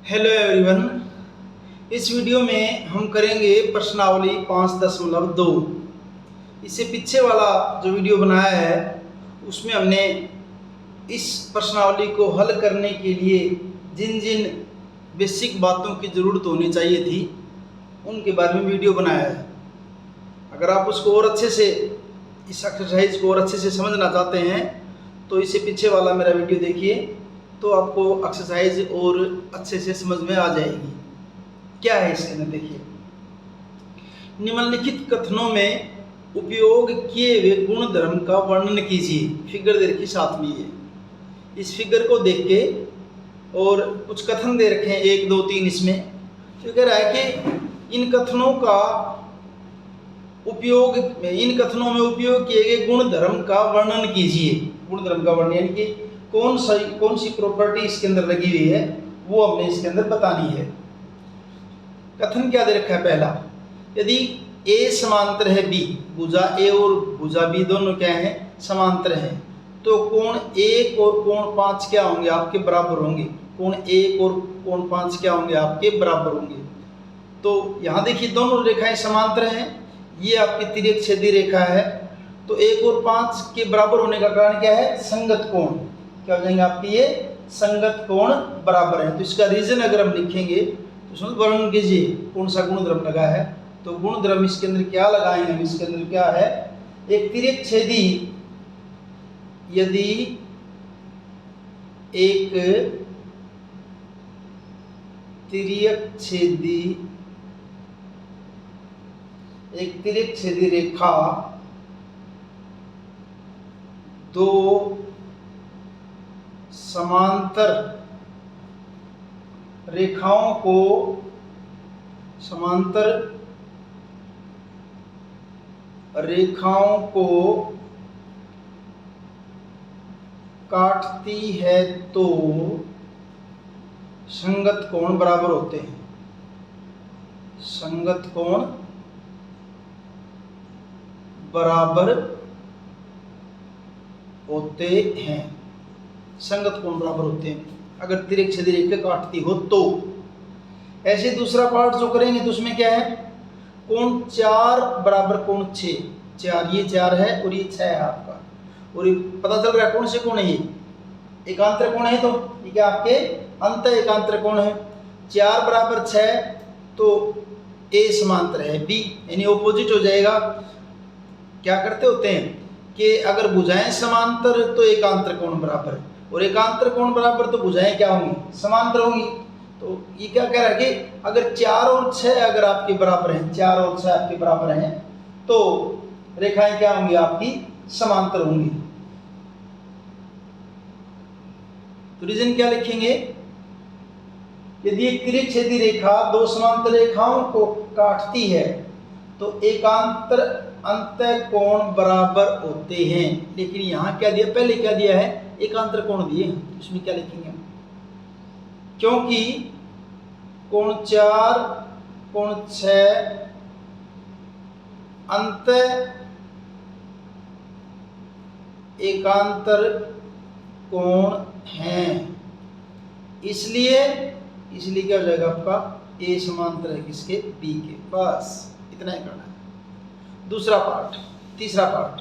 Hello everyone. इस video में हम करेंगे प्रश्नावली 5.2। इससे पीछे वाला जो वीडियो बनाया है उसमें हमने इस प्रश्नावली को हल करने के लिए जिन जिन बेसिक बातों की ज़रूरत होनी चाहिए थी उनके बारे में वीडियो बनाया है। अगर आप उसको और अच्छे से इस एक्सरसाइज को और अच्छे से समझना चाहते हैं तो इससे पीछे वाला मेरा वीडियो देखिए, तो आपको एक्सरसाइज और अच्छे से समझ में आ जाएगी। क्या है इसके अंदर देखिए, निम्नलिखित कथनों में उपयोग किए हुए गुण धर्म का वर्णन कीजिए। फिगर दे रखी साथ में ये, इस फिगर को देख के और कुछ कथन दे रखे हैं 1 2 3। इसमें फिगर है कि इन कथनों में उपयोग किए गए गुण धर्म का वर्णन कीजिए। गुण धर्म का वर्णन यानी कि कौन सी प्रॉपर्टी इसके अंदर लगी हुई है वो हमने इसके अंदर बतानी है। कथन क्या दे रखा है पहला, यदि ए समांतर है बी, भुजा ए और भुजा बी दोनों क्या है, समांतर हैं, तो कोण 1 और कोण 5 क्या होंगे, आपके बराबर होंगे। कोण 1 और कोण 5 क्या होंगे, आपके बराबर होंगे। तो यहाँ देखिए दोनों रेखाएं समांतर हैं, ये आपकी तिर्यक छेदी रेखा है, तो 1 और 5 के बराबर होने का कारण क्या है, संगत कोण। क्या हो जाएंगे आपके, ये संगत कोण बराबर है। तो इसका रीजन अगर हम लिखेंगे तो उसमें वर्णन कीजिए कौन सा गुण द्रव्य लगा है। तो गुण द्रव्य इसके अंदर क्या लगाएंगे हम, इसके अंदर क्या है, एक तिर्यक छेदी, यदि एक तिर्यक छेदी रेखा दो समांतर रेखाओं को काटती है तो संगत कोण बराबर होते हैं। संगत कोण बराबर होते हैं। संगत कोण बराबर होते हैं अगर तिर्यक छेदी रेखा काटती हो तो। ऐसे दूसरा पार्ट जो करेंगे तो उसमें क्या है, कोण 4 बराबर कोण 6। 4 ये 4 है और ये 6 है आपका, और ये पता चल रहा है कौन से कोण है, ये एकांतर कोण है। तो ये क्या आपके अंत एकांतर कोण है। 4 बराबर 6 तो ए समांतर है बी, यानी ऑपोजिट हो जाएगा। क्या करते होते हैं कि अगर भुजाएं समांतर तो एकांतर कोण बराबर, और एकांतर कोण बराबर तो भुजाएं क्या होंगी, समांतर होंगी। तो ये क्या कह रहा है कि अगर 4 और 6 अगर आपके बराबर हैं, 4 और 6 आपके बराबर हैं, तो रेखाएं क्या होंगी, आपकी समांतर होंगी। तो रीजन क्या लिखेंगे, यदि एक तिर्यक छेदी रेखा दो समांतर रेखाओं को काटती है तो एकांतर अंतः कोण बराबर होते हैं। लेकिन यहाँ क्या दिया, पहले क्या दिया है, एकांतर कोण दिए, इसमें क्या लिखेंगे हम, क्योंकि कोण 4 कोण 6 अंतः एकांतर कोण हैं, इसलिए क्या हो जाएगा आपका, ए समांतर है किसके, बी के। बस इतना ही करना है। दूसरा पार्ट, तीसरा पार्ट,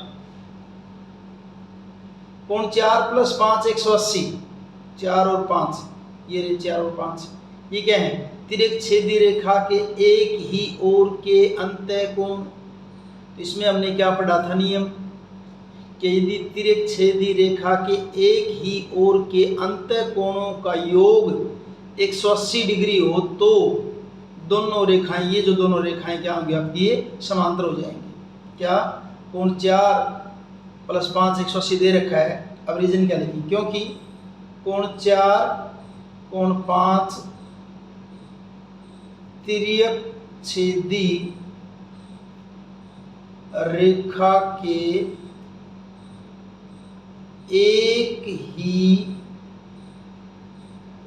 कोण 4 + 5 180। 4 और 5 ये रहे, 4 और 5 ये क्या है, तिर्यक छेदी रेखा के एक ही ओर के अंतः कोण। तो इसमें हमने क्या पढ़ा था नियम, कि यदि तिर्यक छेदी रेखा के एक ही ओर के अंतः कोणों का योग 180 डिग्री हो तो दोनों रेखाएं, ये जो दोनों रेखाएं क्या होंगी आपकी, ये समांतर हो जाएंगी। क्या, कोण 4 + 5 180 दे रखा है। अब रीजन क्या लिखेंगे, क्योंकि कोण 4 कोण 5 तिर्यक छेदी रेखा के एक ही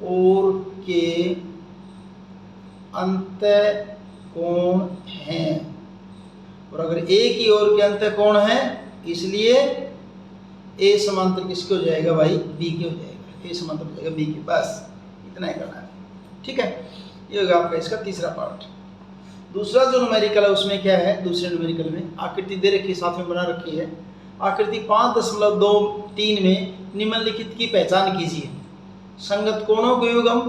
ओर के अंतः कोण हैं, और अगर एक ही ओर के अंतः कोण है इसलिए ए समांतर किसके हो जाएगा भाई, बी के हो जाएगा। ए समांतर हो जाएगा बी के। बस इतना ही करना है, ठीक है, ये होगा आपका इसका तीसरा पार्ट। दूसरा जो न्यूमेरिकल है उसमें क्या है, दूसरे न्यूमेरिकल में आकृति दे रखी है, साथ में बना रखी है। आकृति 5.23 में निम्नलिखित की पहचान कीजिए। संगत कोणों के युग्म,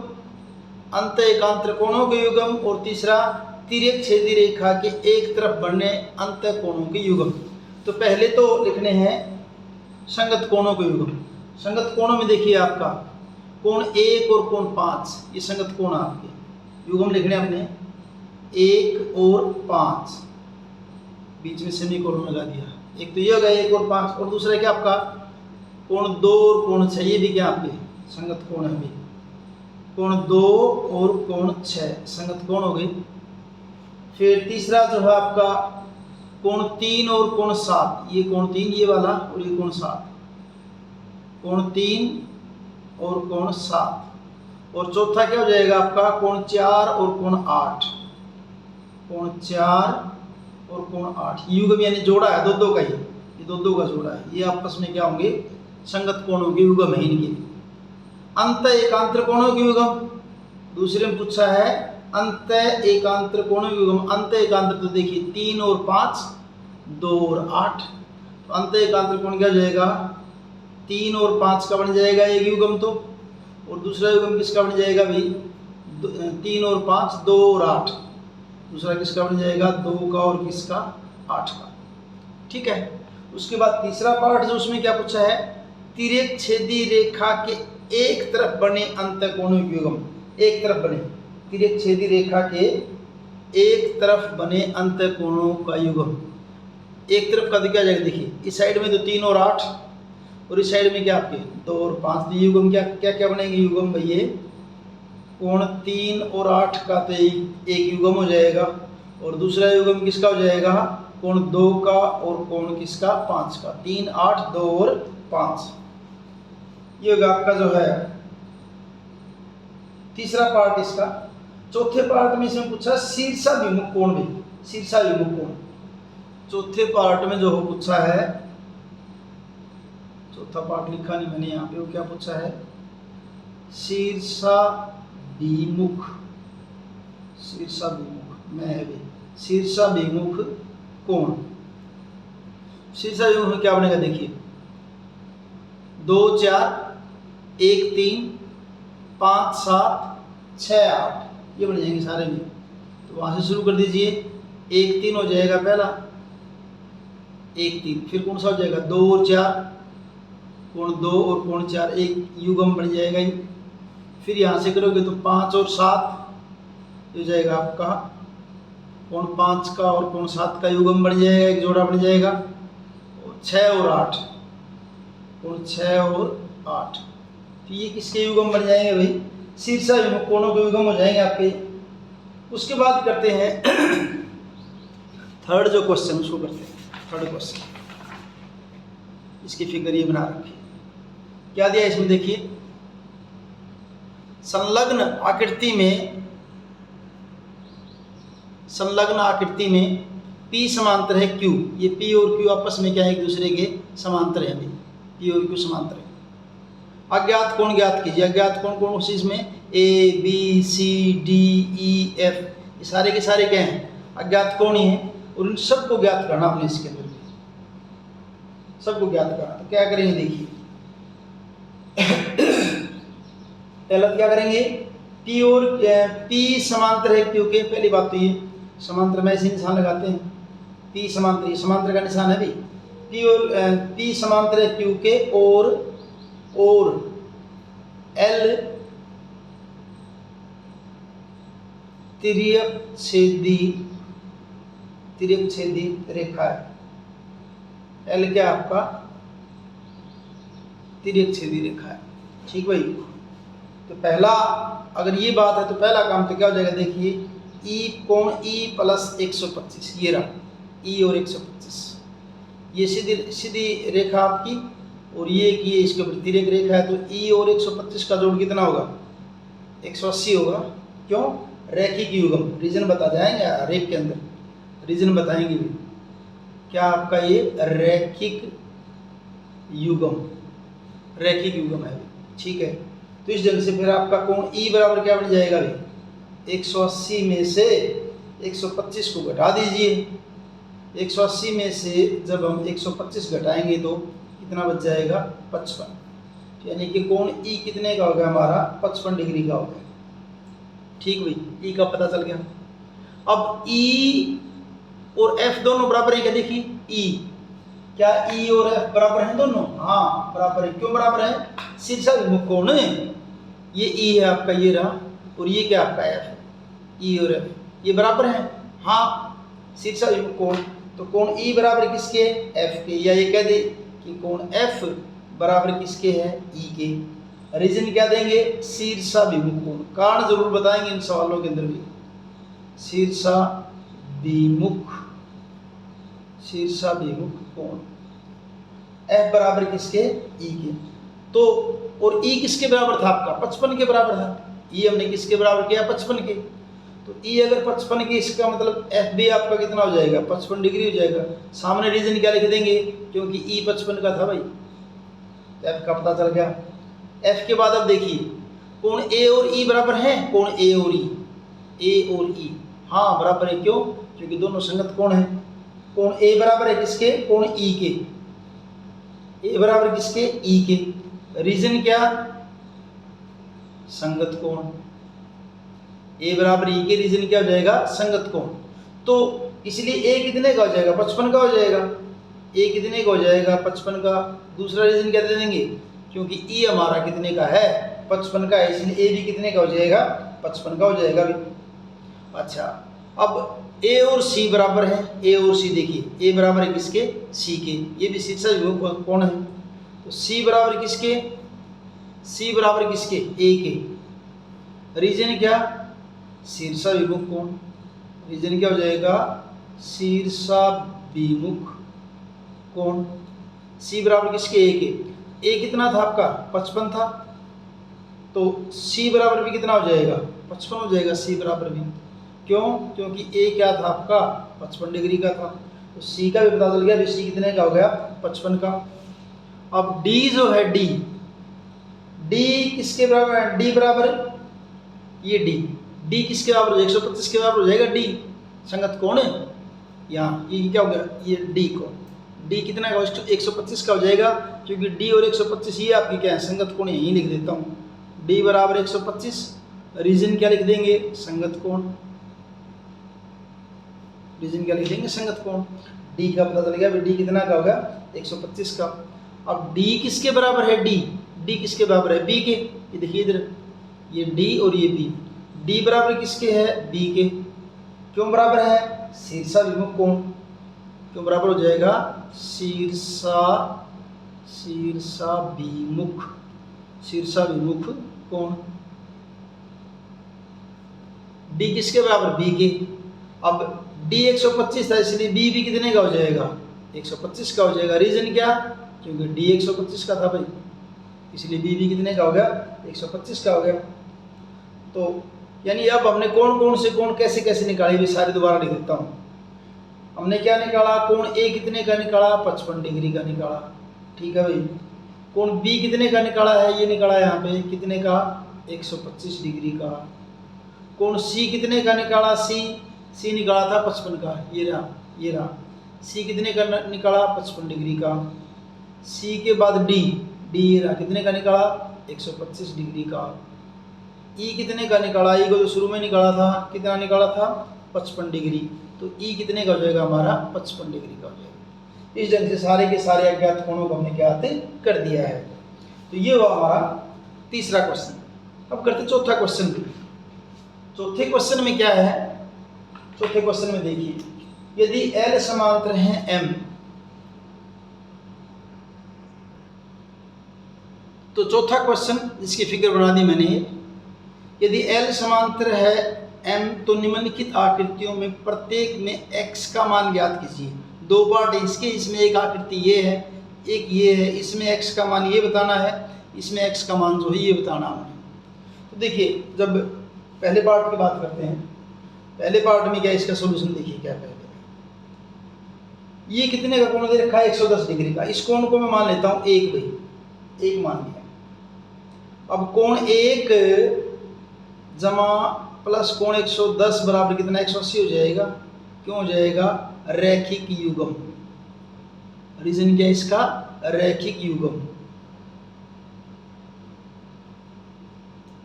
अंत एकांतर कोणों के युग्म, और तीसरा तिर्यक छेदी रेखा के एक तरफ बनने अंत कोणों के युग्म। तो पहले तो लिखने हैं संगत कोणों के युग्म। संगत कोणों में देखिए आपका कोण 1 और कोण 5, ये संगत कोण आपके युग्म लिखने हमने 1 और 5, बीच में सेमीकोलन लगा दिया। एक तो ये हो गया 1 और 5, और दूसरा क्या आपका कोण 2 और कोण 6, ये भी क्या आपके संगत कोण है भी, कोण 2 और कोण 6 संगत कोण हो गई। फिर तीसरा जो है आपका कोण 3 और कोण 7, ये कोण 3 ये वाला और ये कोण 7, कोण 3 और कोण 7। और चौथा क्या हो जाएगा आपका कोण 4 और कोण 8, कोण 4 और कोण 8, युग्म यानी जोड़ा है दो का, ये दो का जोड़ा है, ये आपस में क्या होंगे संगत कोणों के युग्म है इनके। अंत एकांतर कोणों के युग्म, दूसरे में पूछा है अंत एकांतर कोणों के युग्म। अंत एकांतर तो देखिए 3 और 5, 2 और 8, तो अंत एकांतर कोण क्या हो जाएगा 3 और 5 का बन जाएगा एक युग्म तो, और दूसरा युग्म किसका बन जाएगा भाई 3 और 5, 2 और 8, दूसरा किसका बन जाएगा 2 का और किसका 8 का। ठीक है, उसके बाद तीसरा पार्ट जो उसमें क्या पूछा है, तिर्यक छेदी रेखा के एक तरफ बने अंत कोणों के युग्म। एक तरफ बने, तिर्यक छेदी रेखा के एक तरफ बने अंत कोणों का युग्म। एक तरफ का क्या जाएगा देखिए, इस साइड में तो 3 और 8, और इस साइड में क्या आपके 2 और 5, तो युग्म क्या क्या क्या बनेंगे युग्म भैया, कोण 3 और 8 का तो एक युग्म हो जाएगा, और दूसरा युग्म किसका हो जाएगा कोण 2 का और कोण किसका 5 का, 3 8 2 और 5। ये होगा आपका जो है तीसरा पार्ट इसका। चौथे पार्ट में इसमें पूछा शीर्षाभिमुख कोण भी, शीर्षाभिमुख कोण चौथे पार्ट में जो हो पूछा है, चौथा पार्ट लिखा नहीं मैंने यहाँ पे, वो क्या पूछा है शीर्षाभिमुख, शीर्षाभिमुख में है भी शीर्षाभिमुख कोण। शीर्षाभिमुख में क्या बनेगा देखिए 2 4 1 3 5 7 6 8, ये बन जाएंगे सारे में। तो वहां से शुरू कर दीजिए, 1 3 हो जाएगा पहला, 1 3, फिर कौन सा हो जाएगा 2 और 4, कोण 2 और कोण 4 एक युग्म बन जाएगा ही। फिर यहाँ से करोगे तो 5 और 7 हो जाएगा आपका कोण 5 का और कोण 7 का युग्म बन जाएगा, एक जोड़ा बन जाएगा। और 6 और 8, कोण 6 और 8, तो ये किसके युग्म बन जाएंगे भाई शीर्षाभिमुख कोणों के युग्म हो जाएंगे आपके। उसके बाद करते हैं थर्ड जो क्वेश्चन, उसको करते हैं थर्ड क्वेश्चन। इसकी फिगर ये बना रखी, क्या दिया इसमें देखिए, संलग्न आकृति में P समांतर है Q, ये P और Q आपस में क्या है एक दूसरे के समांतर है, अभी P और Q समांतर है। अज्ञात कोण ज्ञात कीजिए। अज्ञात कोण कौन सी इसमें A B C D E F, ये सारे के सारे क्या हैं अज्ञात कोण ही हैं, और इन सबको ज्ञात करना हमने इसके अंदर सबको ज्ञात करना। तो क्या करेंगे देखिए, पहला क्या करेंगे P और P समांतर है Q के, पहली बात तो ये समांतर में ऐसे निशान लगाते हैं, P समांतर, ये समांतर का निशान है भाई। P समांतर है Q के, और L तिर्यक छेदी रेखा है। L क्या आपका तिर्यक छेदी रेखा है, ठीक भाई। तो पहला अगर ये बात है तो पहला काम तो क्या हो जाएगा देखिए, E कोण E प्लस 125, ये रहा E और 125, ये सीधी रेखा आपकी, और ये कि ये इसके ऊपर तिर्यक रेखा है, तो E और 125 का जोड़ कितना होगा 180 होगा। क्यों, रैखिक युग्म, रीजन बता जाएंगे रेख के अंदर, रीजन बताएंगे भी क्या आपका ये रैखिक युग्म है, ठीक है। तो इस ढंग से फिर आपका कोण E बराबर क्या बन जाएगा भाई 180 में से 125 को घटा दीजिए। 180 में से जब हम 125 घटाएंगे तो कितना बच जाएगा? 55। यानी कि कोण ई कितने का हो गया हमारा? 55 डिग्री का हो गया। ठीक भाई, ई का पता चल गया। अब ई और एफ दोनों बराबर है क्या? देखिए ई, क्या ई और एफ बराबर हैं दोनों? हाँ बराबर है। क्यों बराबर है? शीर्षाभिमुख कोण ये ई है आपका, ये रहा, और ये क्या आपका एफ है, ई और एफ ये बराबर है। हाँ शीर्षाभिमुख कोण, तो कोण ई बराबर किसके? एफ के, या ये कह दे कि कोण एफ बराबर किसके है? ई के। रीजन क्या देंगे? शीर्षाभिमुख कोण। कारण जरूर बताएंगे इन सवालों के अंदर भी। शीर्षाभिमुख कोण एफ बराबर किसके? ई के। तो और ई किसके बराबर था आपका? 55 के बराबर था। ई हमने किसके बराबर किया? 55 के। तो ई अगर 55 के, इसका मतलब एफ भी आपका कितना हो जाएगा? 55 डिग्री हो जाएगा। सामने रीजन क्या लिख देंगे? क्योंकि ई 55 का था भाई, तो एफ का पता चल गया। एफ के बाद अब देखिए कोण ए और ई बराबर हैं। कोण ए और ई, ए और ई हाँ बराबर है। क्यों? क्योंकि दोनों संगत कोण हैं। कोण ए बराबर है किसके? कोण ई के। ए बराबर किसके? ई के। रीजन क्या? संगत कोण। ए बराबर ई के, रीजन क्या हो जाएगा? संगत कोण। तो इसलिए ए कितने का हो जाएगा? 55 का हो जाएगा। ए कितने का हो जाएगा? 55 का। दूसरा रीजन क्या दे देंगे? क्योंकि ई हमारा कितने का है? 55 का है, इसलिए ए भी कितने का हो जाएगा? 55 का हो जाएगा भी। अच्छा, अब ए और सी बराबर है। ए और सी देखिए, ए बराबर है किसके? सी के। ये भी शीर्षाभिमुख कोण है। तो सी बराबर किसके? सी बराबर किसके? ए के। रीजन क्या? शीर्षाभिमुख कोण। रीजन क्या हो जाएगा? शीर्षाभिमुख कोण। सी बराबर किसके? ए के। ए कितना था आपका? 55 था। तो सी बराबर भी कितना हो जाएगा? 55 हो जाएगा सी बराबर भी। क्यों? क्योंकि ए क्या था आपका? 55 डिग्री का था। तो सी का भी पता चल गया। अभी सी कितने का हो गया? 55 का। अब डी जो है, डी किसके बराबर है? डी बराबर ये डी किसके बराबर हो जाएगा? 125 के बराबर हो जाएगा डी। संगत कोण है यहाँ, ये क्या हो गया? ये डी कोण। डी कितना का? 125 का हो जाएगा, क्योंकि डी और 125 ये आपकी क्या है? संगत कोण। यही लिख देता हूँ, डी बराबर 125। रीजन क्या लिख देंगे? संगत कोण। रीजन क्या लिख देंगे? संगत कोण। डी का पता चल गया। डी कितना का होगा? 125 का। अब डी किसके बराबर है? डी किसके बराबर है? बी के। ये देखिए इधर, ये डी और ये बी। डी बराबर किसके है? बी के। क्यों बराबर है? शीर्षाभिमुख कोण। क्यों बराबर हो जाएगा? शीर्षाभिमुख कोण। डी किसके बराबर? बी के। अब डी 125 था, इसलिए बी भी कितने का हो जाएगा? 125 का हो जाएगा। रीजन क्या? क्योंकि डी 125 का था भाई, इसलिए बी भी कितने का हो गया? 125 का हो गया। तो यानी अब हमने कौन से कोण कैसे कैसे निकाले, भी सारी दोबारा लिख देता हूँ। हमने क्या निकाला? कोण ए कितने का निकाला? 55 डिग्री का निकाला। ठीक है भाई। कोण बी कितने का निकाला है? ये निकाला यहाँ पे कितने का? 125 डिग्री का। कोण सी कितने का निकाला? सी निकाला था 55 का। ये रहा सी कितने का निकाला? 55 डिग्री का। सी के बाद डी ये रहा, कितने का निकाला? 125 डिग्री का। ई कितने का निकाला? ई को तो शुरू में निकाला था, कितना निकाला था? 55 डिग्री। तो ई कितने का हो जाएगा हमारा? 55 डिग्री का हो जाएगा। इस ढंग से सारे के सारे अज्ञात कोणों को हमने क्या कर दिया है। तो ये हुआ हमारा तीसरा क्वेश्चन। अब करते चौथा क्वेश्चन। चौथे क्वेश्चन में क्या है? चौथे क्वेश्चन में देखिए, यदि L समांतर है M, तो चौथा क्वेश्चन जिसकी फिगर बना दी मैंने, यदि L समांतर है M तो निम्नलिखित आकृतियों में प्रत्येक में x का मान ज्ञात कीजिए। दो पार्ट है इसके, इसमें एक आकृति ये है, एक ये है। इसमें x का मान ये बताना है, इसमें x का मान जो है ये बताना है। तो देखिए, जब पहले पार्ट की बात करते हैं, पहले पार्ट में क्या इसका सॉल्यूशन देखिए क्या कहते हैं। ये कितने का कोण दे रखा है? 110 डिग्री का। इस कोण को मैं मान लेता हूँ 1 भाई, 1 मान लिया। अब कोण 1 जमा प्लस कोण 110 बराबर कितना 180 हो जाएगा। क्यों हो जाएगा? रैखिक युग्म। रीजन क्या है इसका? रैखिक युग्म।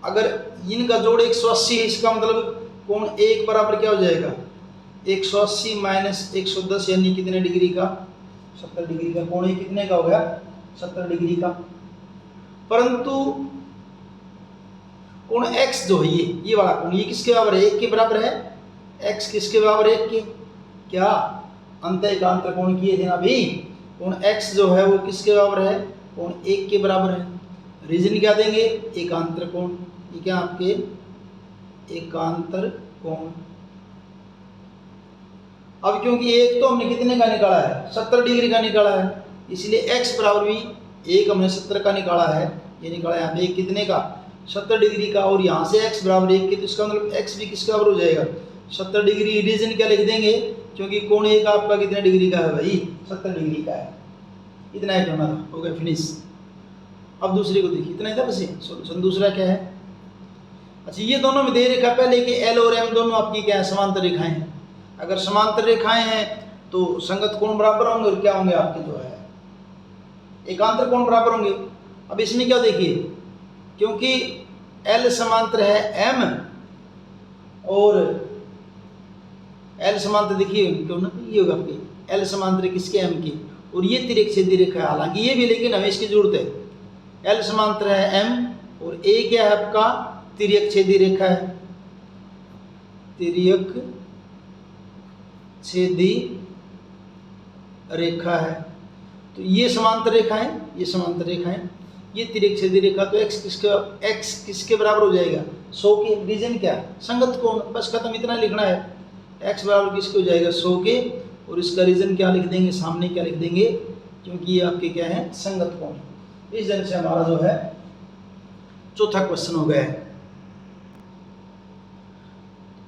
अगर इनका जोड़ 180 है, इसका मतलब कोण 1 बराबर क्या हो जाएगा? 180 माइनस 110 यानी कितने डिग्री का? 70 डिग्री का। कोण कितने का हो गया? 70 डिग्री का। परंतु कोण x जो है ये वाला कोण, ये किसके बराबर है? 1 के बराबर है। x किसके बराबर है? 1 के। क्या अंतःएकांतर कोण किए थे ना अभी? कोण x जो है वो किसके बराबर है? कोण 1 के बराबर है। रीजन क्या देंगे? एकांतर कोण। ये क्या आपके एकांतर कोण। अब क्योंकि एक तो हमने कितने का निकाला है? 70 डिग्री का निकाला है, इसलिए x बराबर भी एक हमने 70 का निकाला है। ये निकाला यहाँ पे एक कितने का? 70 डिग्री का। और यहाँ से x बराबर 1 के, तो इसका मतलब x भी किसके बराबर हो जाएगा? 70 डिग्री। रीजन क्या लिख देंगे? क्योंकि कोण 1 आपका कितने डिग्री का है भाई? 70 डिग्री का है। इतना ही करना था, हो गया फिनिश। अब दूसरे को देखिए, इतना ही था बस। सोल्यूशन दूसरा क्या है? अच्छा, ये दोनों में दे रेखा पहले कि L और M दोनों आपकी क्या है? समांतर रेखाएं हैं। अगर समांतर रेखाएं हैं तो संगत कोण बराबर होंगे और क्या होंगे आपके जो है एकांतर कोण बराबर होंगे। अब इसमें क्या देखिए, क्योंकि L समांतर है M और L समांतर देखिए क्यों ना, ये होगा आपके L समांतर किसके? M के। और ये तिर्यक रेखा है, हालांकि ये भी, लेकिन हमें इसकी जरूरत है। L समांतर है M और A क्या है आपका? तिर्यक रेखा है। तिर्यक छेदी रेखा है। तो ये समांतर रेखा है, ये समांतर रेखा है, ये तिर्यक छेदी रेखा। तो x किसके बराबर हो जाएगा? 100 के। रीजन क्या? संगत कोण। बस खत्म, इतना लिखना है। x बराबर किसके हो जाएगा? 100 के। और इसका रीजन क्या लिख देंगे? सामने क्या लिख देंगे? क्योंकि ये आपके क्या है? संगत कोण। इस जन से हमारा जो है चौथा क्वेश्चन हो गया है।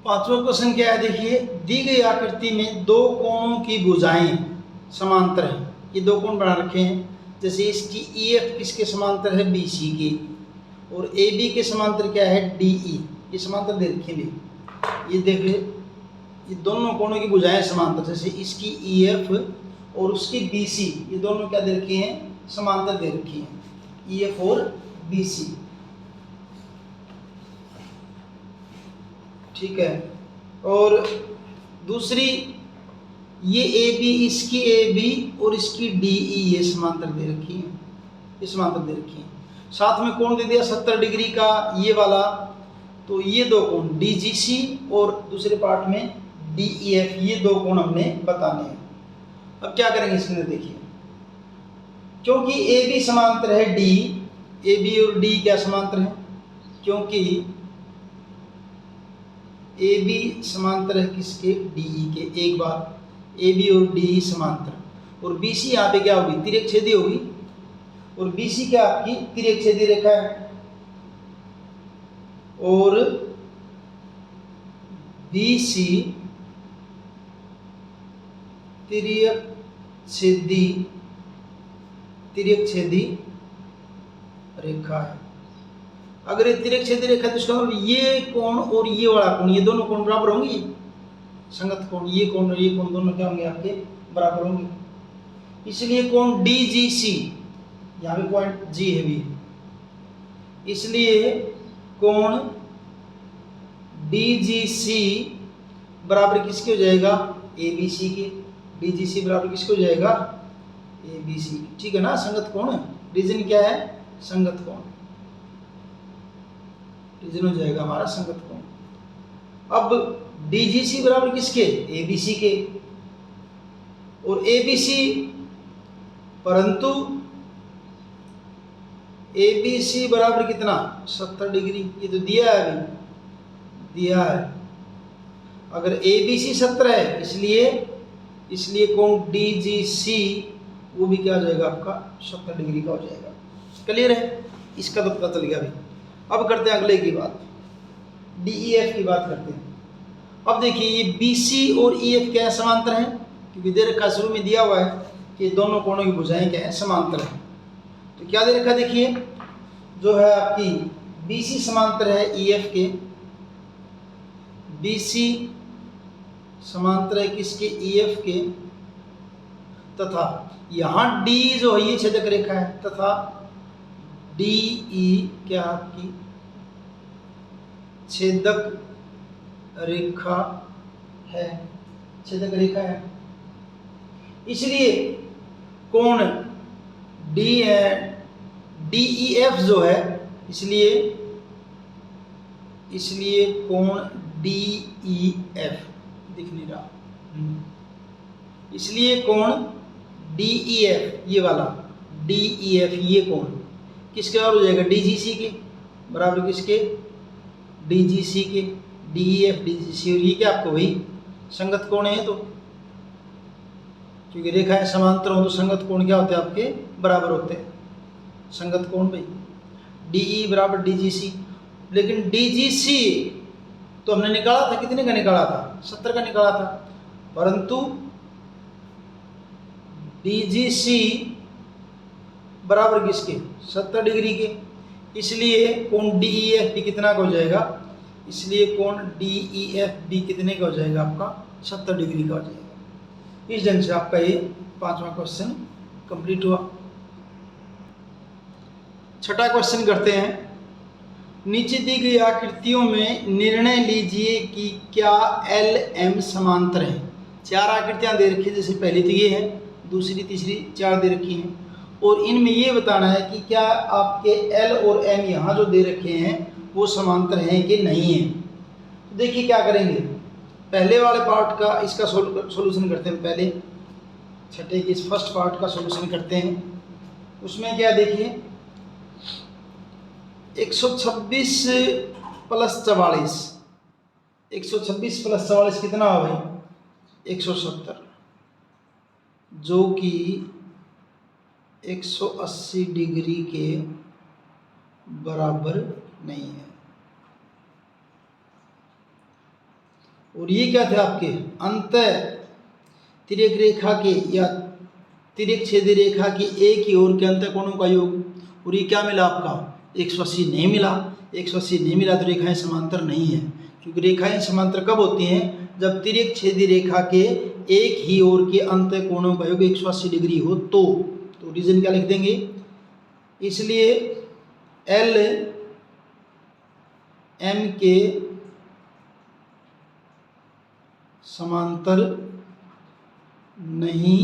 पांचवा क्वेश्चन क्या है? देखिए, दी गई आकृति में दो कोणों की भुजाएं समांतर हैं। ये दो कोण बना रखे हैं। जैसे इसकी EF किसके समांतर है? BC के। और AB के समांतर क्या है? DE। ये समांतर दे रखे हैं। ये देखिए, ये दोनों कोणों की भुजाएं समांतर। जैसे इसकी EF और उसकी BC, ये दोनों क्या दे रखी हैं? समांतर दे रखी हैं, EF और BC। ठीक है। और दूसरी ये AB, इसकी AB और इसकी DE, ये समांतर दे रखी है, ये समांतर दे रखी है। साथ में कोण दे दिया 70 डिग्री का ये वाला। तो ये दो कोण DGC और दूसरे पार्ट में DEF, ये दो कोण हमने बताने हैं। अब क्या करेंगे इसके अंदर देखिए, क्योंकि AB समांतर है D, AB और D क्या समांतर है? क्योंकि AB समांतर है किसके? DE के। एक बार AB और DE समांतर। और BC यहाँ पे क्या होगी? तिर्यक छेदी होगी। और BC क्या आपकी? तिर्यक छेदी रेखा है। और BC तिर्यक छेदी रेखा है। अगर ये तिर्यक छेदी रेखा तो इसका मतलब ये कोण और ये वाला कोण, ये दोनों कोण बराबर होंगे। संगत कोण, ये कोण और ये कोण दोनों क्या होंगे? आपके बराबर होंगे। इसलिए कोण DGC, यहाँ पे पॉइंट G है भी, इसलिए कोण DGC बराबर किसके हो जाएगा? ABC के। DGC बराबर किसके हो जाएगा? ABC। ठीक है ना? संगत कोण। रीजन क्या है? संगत कोण। रीजन हो जाएगा हमारा संगत कोण। अब DGC बराबर किसके? ABC के। और ABC, परंतु ABC बराबर कितना? 70 डिग्री। ये तो दिया है अभी, दिया है। अगर ABC 70 है, इसलिए कोण DGC वो भी क्या हो जाएगा आपका? 70 डिग्री का हो जाएगा। क्लियर है? इसका तो पता चल गया अभी। अब करते हैं अगले की बात, DEF की बात करते हैं। अब देखिए, ये BC और EF क्या है? समांतर हैं, क्योंकि दे रखा शुरू में दिया हुआ है कि दोनों कोणों की भुजाएं क्या है? समांतर है। तो क्या दे रखा? देखिए, जो है आपकी BC समांतर है EF के, BC समांतर है किसके, EF के, तथा यहाँ D जो है ये छेदक रेखा है, तथा DE क्या आपकी छेदक रेखा है, छेदक रेखा है। इसलिए कोण DEF जो है, इसलिए कोण DEF दिख नहीं रहा, इसलिए कोण DEF ये वाला DEF ये कोण किसके बराबर हो जाएगा, DGC के बराबर, किसके, DGC के, DEF DGC, और ये क्या आपको वही संगत कोण है। तो क्योंकि रेखाएं समांतर हो तो संगत कोण क्या होते हैं आपके, बराबर होते हैं, संगत कोण भाई DE बराबर DGC। लेकिन DGC तो हमने निकाला था, कितने का निकाला था, 70 का निकाला था, परंतु DGC बराबर किसके, 70 डिग्री के, इसलिए कोण DEF भी कितना का हो जाएगा, इसलिए कोण DEF भी कितने का हो जाएगा आपका, 70 डिग्री का हो जाएगा। इस ढंग से आपका ये 5वां क्वेश्चन कंप्लीट हुआ। छठा क्वेश्चन करते हैं, नीचे दी गई आकृतियों में निर्णय लीजिए कि क्या LM समांतर है। 4 आकृतियां दे रखी है, जैसे पहली तो ये है, दूसरी तीसरी 4 दे रखी हैं, और इनमें ये बताना है कि क्या आपके L और M यहाँ जो दे रखे हैं वो समांतर हैं कि नहीं है। तो देखिए क्या करेंगे, पहले वाले पार्ट का इसका सॉल्यूशन करते हैं, पहले छठे के इस फर्स्ट पार्ट का सॉल्यूशन करते हैं। उसमें क्या देखिए, 126 प्लस 44, 126 प्लस 44 कितना हो भाई, 170, जो कि 180 डिग्री के बराबर नहीं है। और ये क्या थे आपके, अंत तिर्यक रेखा के या तिर्यक छेदी रेखा की एक ही ओर के अंत कोणों का योग। और ये क्या मिला आपका, 180 नहीं मिला। 180 नहीं मिला तो रेखाएं समांतर नहीं है, क्योंकि रेखाएं समांतर कब होती हैं, जब तिर्यक छेदी रेखा के एक ही ओर के अंत कोणों का योग 180 डिग्री हो। तो रीजन क्या लिख देंगे, इसलिए L M के समांतर नहीं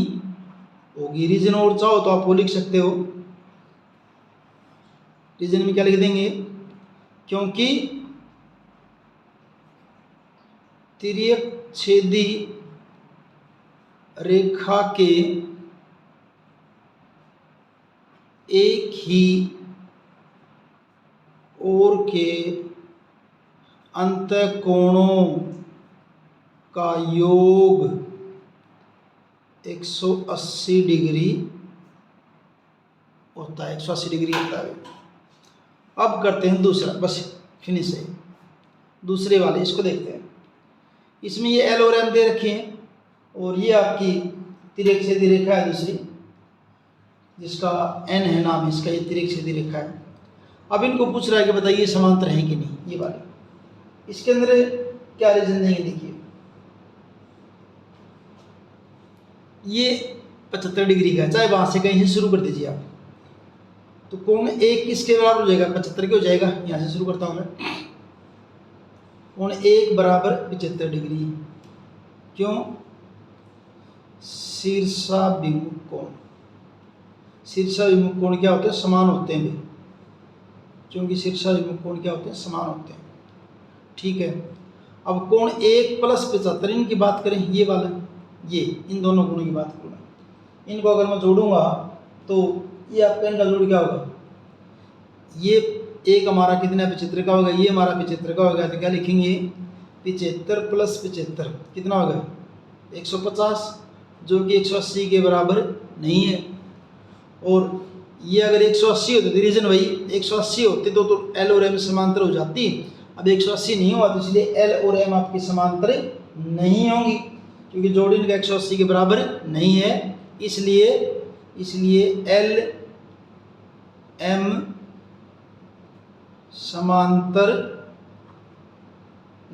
होगी। रीजन और चाहो तो आप वो लिख सकते हो, रीजन में क्या लिख देंगे, क्योंकि तिर्यक छेदी रेखा के एक ही ओर के अंतःकोणों का योग 180 डिग्री होता है, 180 डिग्री होता है। अब करते हैं दूसरा, बस फिनिश है। दूसरे वाले इसको देखते हैं। इसमें ये L और M दे रखे हैं, और ये आपकी तिर्यक छेदी रेखा है दूसरी, जिसका N है नाम इसका, ये तिर्यक छेदी रेखा है। अब इनको पूछ रहा है कि बताइए समांतर है कि नहीं, ये वाले। इसके अंदर क्या रीजन देंगे, देखिए ये 75 डिग्री का है, चाहे वहां से कहीं से शुरू कर दीजिए आप, तो कोण एक किसके बराबर हो जाएगा, 75 के हो जाएगा। यहाँ से शुरू करता हूँ मैं, कोण एक बराबर 75 डिग्री। क्यों, शीर्षाभिमुख कोण, शीर्षाभिमुख कोण क्या होते हैं, समान होते हैं, क्योंकि शीर्षाभिमुख कोण क्या होते हैं, समान होते हैं। ठीक है, अब कोण 1 प्लस 75 इनकी बात करें, ये वाला, ये इन दोनों कोणों की बात करूँ, इनको अगर मैं जोड़ूंगा तो ये आपका इनका जोड़ क्या होगा, ये एक हमारा कितना 75 का होगा, ये हमारा 75 का होगा, तो क्या लिखेंगे 75 प्लस 75 कितना होगा 150, जो कि 180 के बराबर नहीं है। और ये अगर 180 होते तो रीजन वही 180 होते तो L और M समांतर हो जाती। अब 180 नहीं हुआ, तो इसलिए L और M आपकी समांतर नहीं होंगी, क्योंकि जोड़ इनका 180 के बराबर नहीं है। इसलिए L M समांतर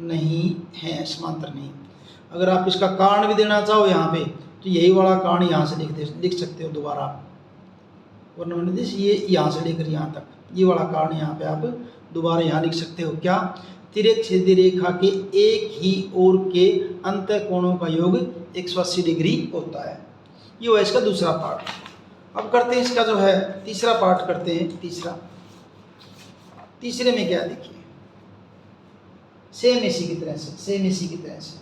नहीं है, समांतर नहीं। अगर आप इसका कारण भी देना चाहो यहाँ पे तो यही वाला कारण यहाँ से लिख सकते हो दोबारा, वरना मैंने दिस ये यहाँ से लेकर यहाँ तक ये वाला कारण यहाँ पे आप दोबारा यहाँ लिख सकते हो। क्या? तिर्यक छेदी रेखा के एक ही ओर के अंत कोणों का योग 180 डिग्री होता है। ये हुआ इसका दूसरा पार्ट। अब करते हैं इसका जो है तीसरा पार्ट करते हैं। तीसरे में क्या देखिए, सेम इसी की तरह से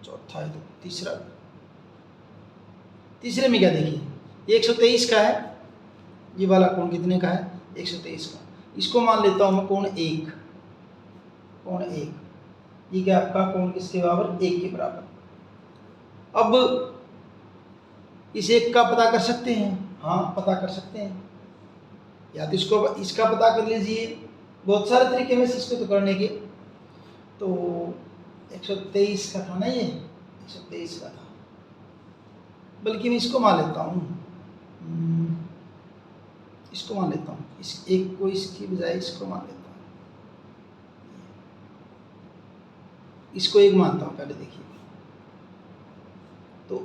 चौथा है तो तीसरे में क्या देखिए, 123 का है ये वाला कोण, कितने का है? 123 का। इसको मान लेता हूं मैं कोण 1। ये क्या आपका कोण किसके बराबर? 1 के बराबर। अब इस एक का पता कर सकते हैं, हाँ पता कर सकते हैं, या तो इसका पता कर लीजिए, बहुत सारे तरीके में इसको तो करने के। तो 123 का था ना, ये 123 का था, बल्कि मैं इसको मान लेता हूँ, इस एक को इसकी बजाय इसको मान लेता हूँ, इसको एक मानता हूँ पहले। देखिए तो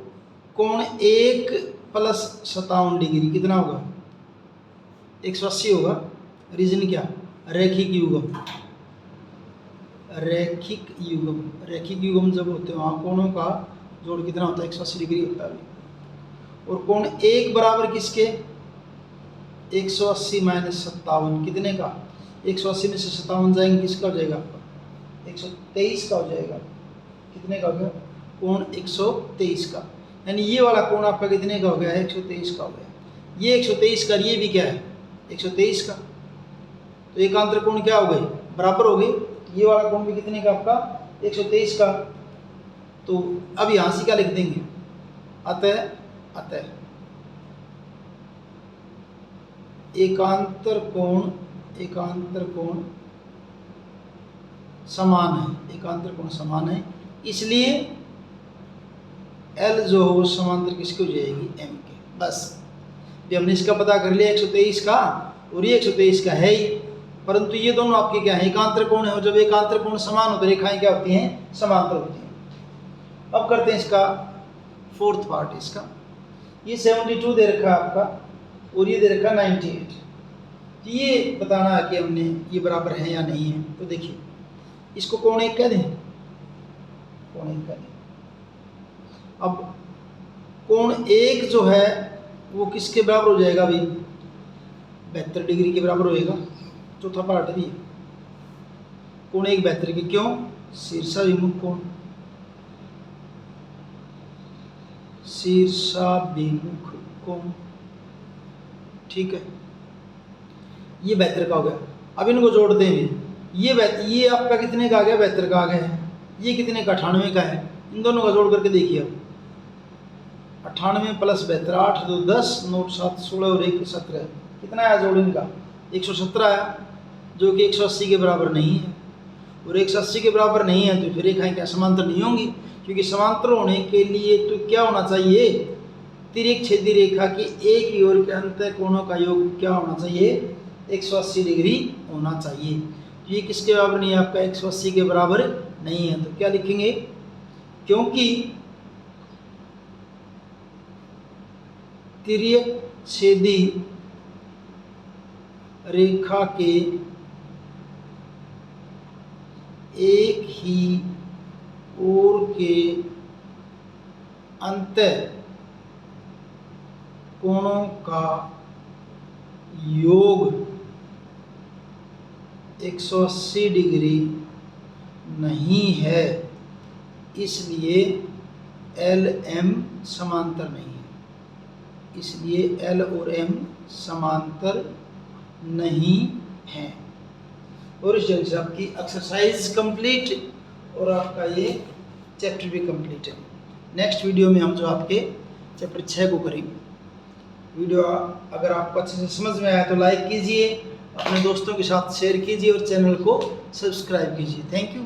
कोण 1 प्लस 57 डिग्री कितना होगा? 180 होगा। रीजन क्या? रैखिक युग्म जब होते हैं वहाँ कोणों का जोड़ कितना होता है? 180 डिग्री होता है। और कोण 1 बराबर किसके? 180 माइनस 57 कितने का? 180 में से 57 जाएंगे, किसका हो जाएगा आपका? 123 का हो जाएगा। कितने का हो गया? कोण 123 का। यानी ये वाला कोण आपका कितने का हो गया? 123 का हो गया। ये 123 का, ये भी क्या है? 123 का। तो एकांतर कोण क्या हो गए? बराबर हो गए। ये वाला कोण भी कितने का आपका? 123 का। तो अब यहाँ से क्या लिख देंगे? अतः एकांतर कोण समान है, इसलिए L जो हो समांतर किसकी हो जाएगी? M के। बस भी हमने इसका पता कर लिया 123 का, और ये 123 का है ही, परंतु ये दोनों आपके क्या है? एकांतर कोण है। और जब एकांतर कोण समान होते रेखाएं क्या होती हैं? समांतर होती हैं। अब करते हैं इसका फोर्थ पार्ट। इसका ये 72 दे रखा है आपका, और ये दे रखा 98। तो ये बताना है कि हमने ये बराबर है या नहीं है। तो देखिए इसको कोण 1 कह दें, अब कोण 1 जो है वो किसके बराबर हो जाएगा भाई? 72 डिग्री के बराबर होएगा। चौथा पार्ट भी कोण 1 72 के। क्यों? शीर्षाभिमुख कोण, ठीक है। ये 72 का हो गया। अब इनको जोड़ते हैं। ये आपका कितने का आ गया? 72 का आ गया है। ये कितने का? 98 का है। इन दोनों का जोड़ करके देखिए अब 98 प्लस 72, 8 2 10, 9 7 16 और 1 17। कितना आया जोड़ इनका? 117 आया, जो कि 180 के बराबर नहीं है। और 180 के बराबर नहीं है तो फिर रेखाएं क्या समांतर नहीं होंगी? क्योंकि समांतर होने के लिए तो क्या होना चाहिए? तिर्यक छेदी रेखा के एक ही ओर के अंत कोणों का योग क्या होना चाहिए? 180 डिग्री होना चाहिए। तो ये किसके बराबर नहीं है? आपका 180 के बराबर नहीं है। तो क्या लिखेंगे? क्योंकि तिर्यक छेदी रेखा के एक ही ओर के अंत कोणों का योग 180 डिग्री नहीं है, इसलिए LM समांतर नहीं है। इसलिए L और M समांतर नहीं हैं। और इस जगह से आपकी एक्सरसाइज कंप्लीट और आपका ये चैप्टर भी कंप्लीट है। नेक्स्ट वीडियो में हम जो आपके चैप्टर 6 को करेंगे। वीडियो अगर आपको अच्छे से समझ में आया तो लाइक कीजिए, अपने दोस्तों के साथ शेयर कीजिए और चैनल को सब्सक्राइब कीजिए। Thank you.